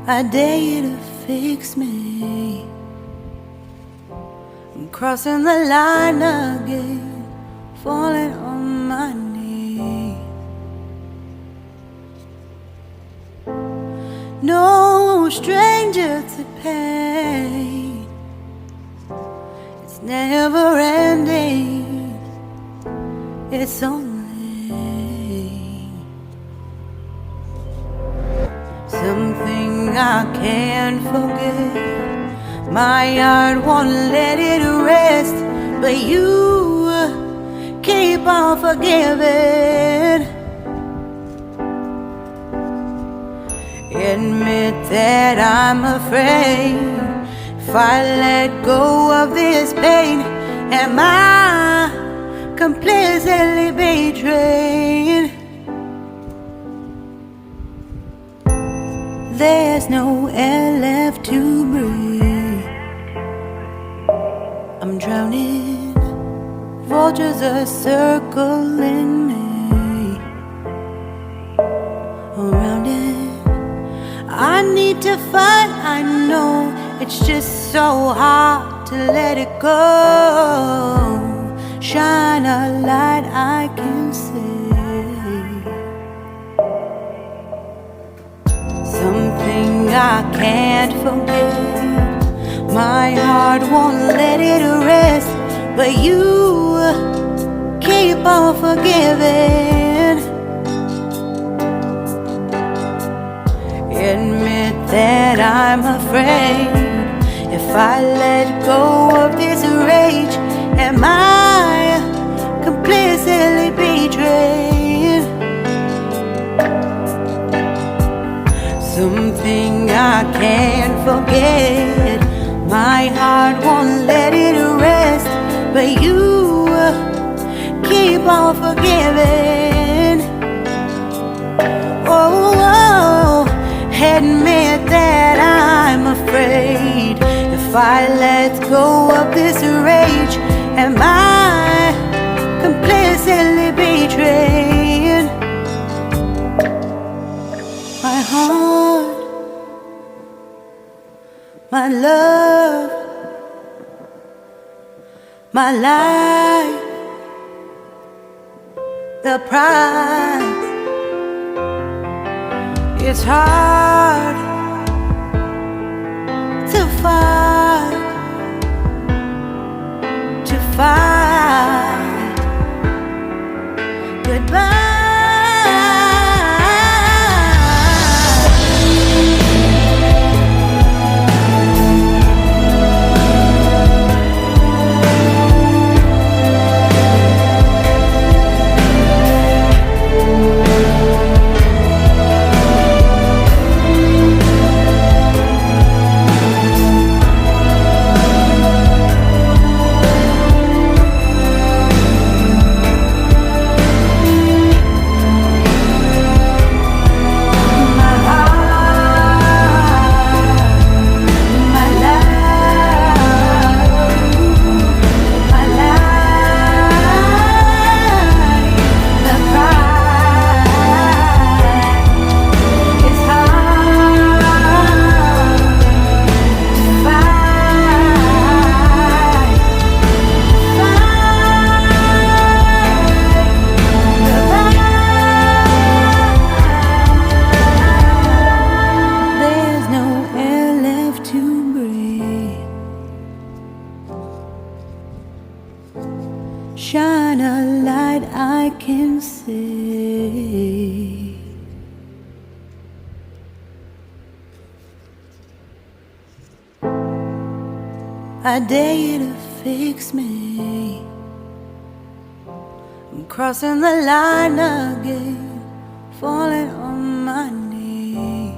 I dare you to fix me. I'm crossing the line again, falling on my knees. No stranger to pain, it's never ending, it's only something I can't forget. My heart won't let it rest, but you keep on forgiving. Admit that I'm afraid. If I let go of this pain, am I completely betrayed? There's no air left to breathe. I'm drowning, vultures are circling me. Around it, I need to fight. I know it's just so hard to let it go. Shine a light I can see. Something I can't forget. My heart won't let it rest, but you keep on forgiving. Admit that I'm afraid. If I let go of this rage, am I completely betrayed? Something I can't forget. My heart won't let it rest, but you keep on forgiving. Oh, admit that I'm afraid. If I let go of this rage, am I completely betrayed? My heart, my love, my life, the price. It's hard to fight, goodbye. Shine a light I can see. I dare you to fix me. I'm crossing the line again, falling on my knees.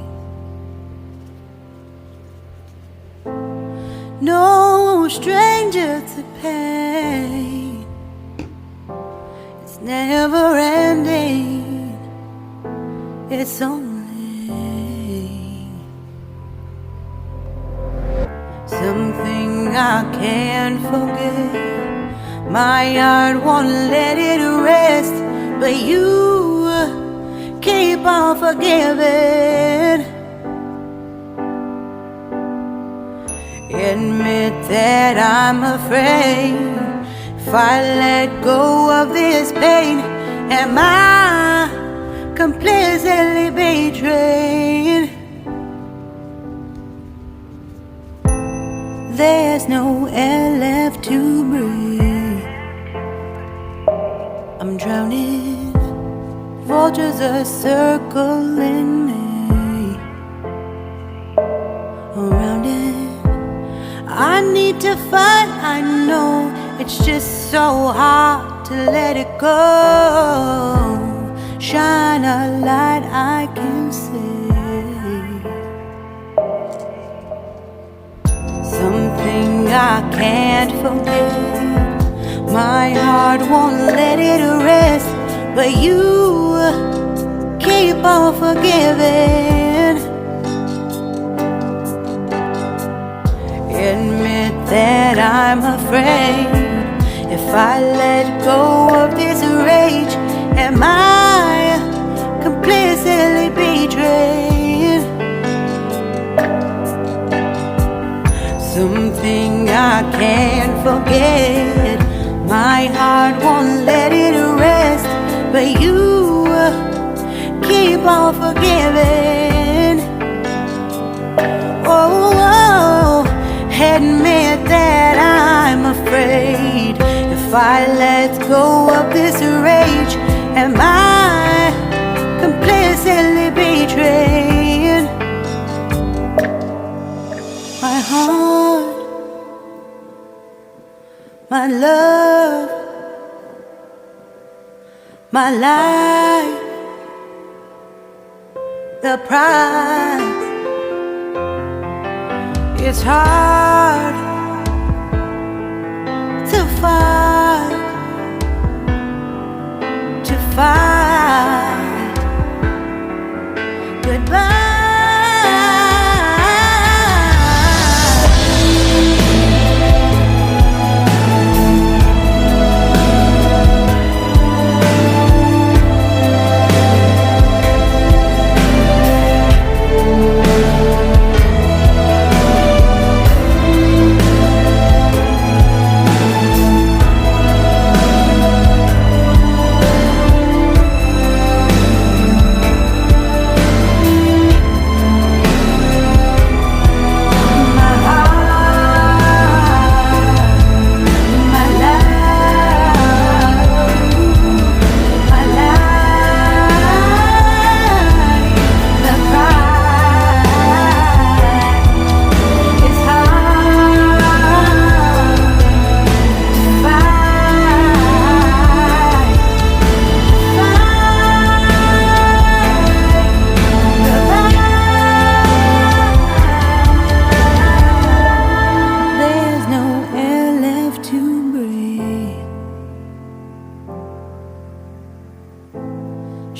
No stranger to pain, it's never ending, it's only something I can't forget. My heart won't let it rest, but you keep on forgiving. Admit that I'm afraid. If I let go of this pain, am I completely betrayed? There's no air left to breathe. I'm drowning. Vultures are circling me around it. I need to fight, I know. It's just so hard to let it go. Shine a light I can see. Something I can't forget. My heart won't let it rest, but you keep on forgiving. Admit that I'm afraid. If I let go of this rage, am I completely betrayed? Something I can't forget. My heart won't let it rest, but you keep on forgiving. Oh, admit that I'm afraid. If I let go of this rage, am I completely betrayed? My heart, my love, my life, the price. It's hard to fight, goodbye.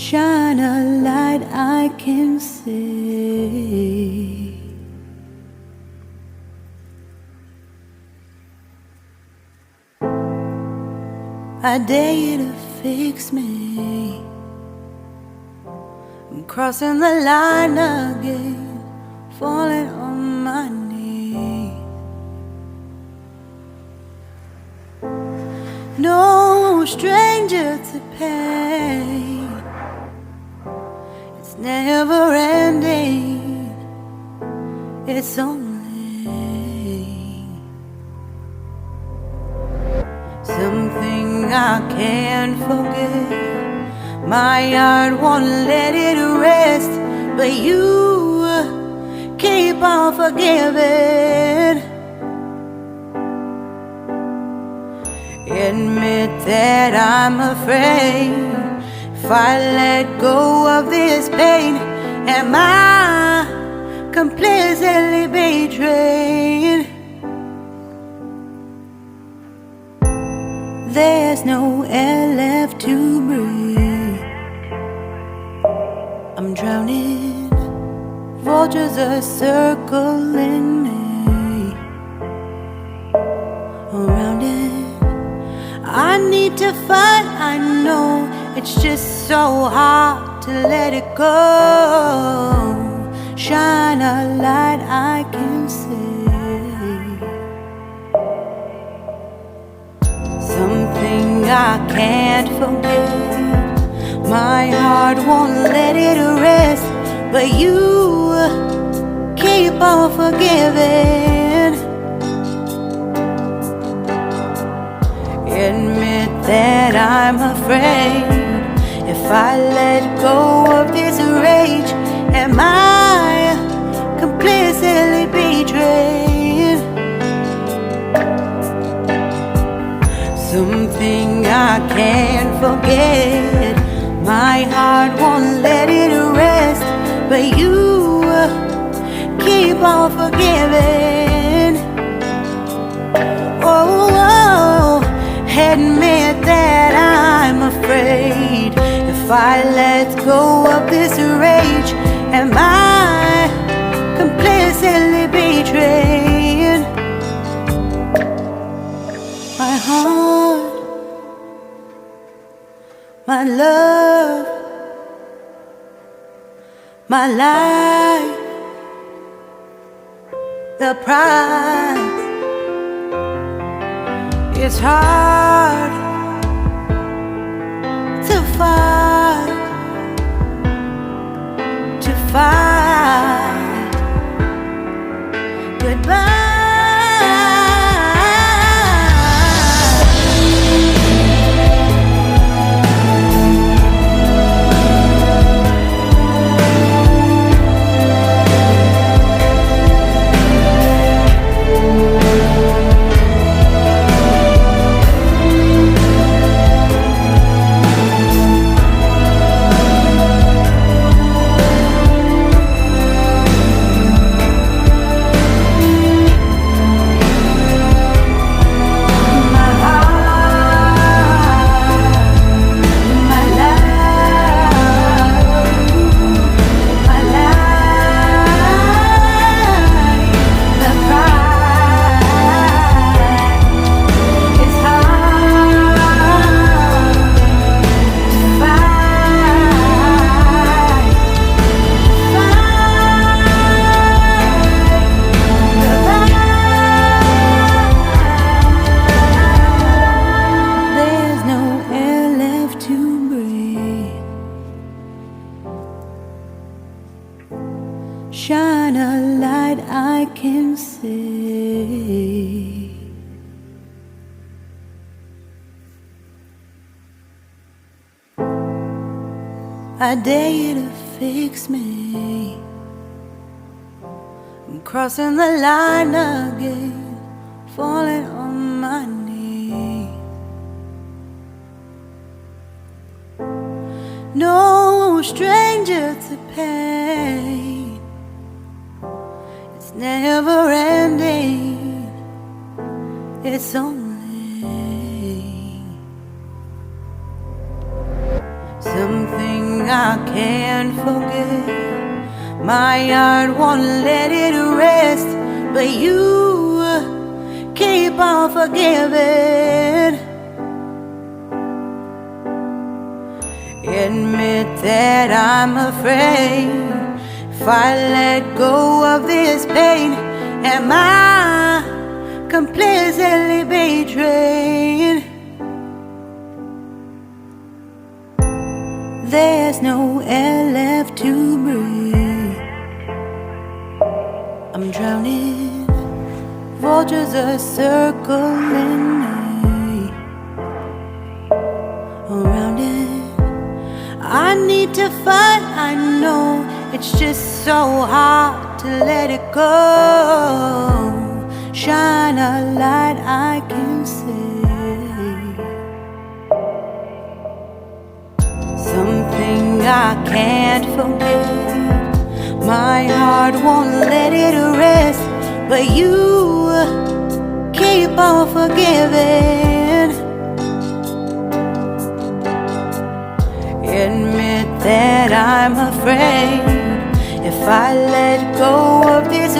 Shine a light I can see. I dare you to fix me. I'm crossing the line again, falling on my knees. No stranger to pain. It's never ending. It's only something I can't forget. My heart won't let it rest, but you keep on forgiving. Admit that I'm afraid. If I let go of this pain, am I completely betrayed? There's no air left to breathe. I'm drowning. Vultures are circling me around it. I need to fight, I know. It's just so hard to let it go. Shine a light I can see. I can't forget. My heart won't let it rest, but you keep on forgiving. Admit that I'm afraid. If I let go of this rage, am I completely betrayed? Something I can't forget. My heart won't let it rest, but you keep on forgiving. Oh, admit that I'm afraid. If I let go of this rage, am I completely betrayed? My heart, my love, my life, the price. It's hard to fight goodbye. Shine a light I can see. I dare you to fix me. I'm crossing the line again, falling on my knees. No stranger to pain, it's never ending, it's only something I can't forget. My heart won't let it rest, but you keep on forgiving. Admit that I'm afraid. If I let go of this pain, am I completely betrayed? There's no air left to breathe. I'm drowning, vultures are circling me around it. I need to fight, I know it's just so hard to let it go. Shine a light I can see. Something I can't forget. My heart won't let it rest, but you keep on forgiving. Admit that I'm afraid. If I let go of this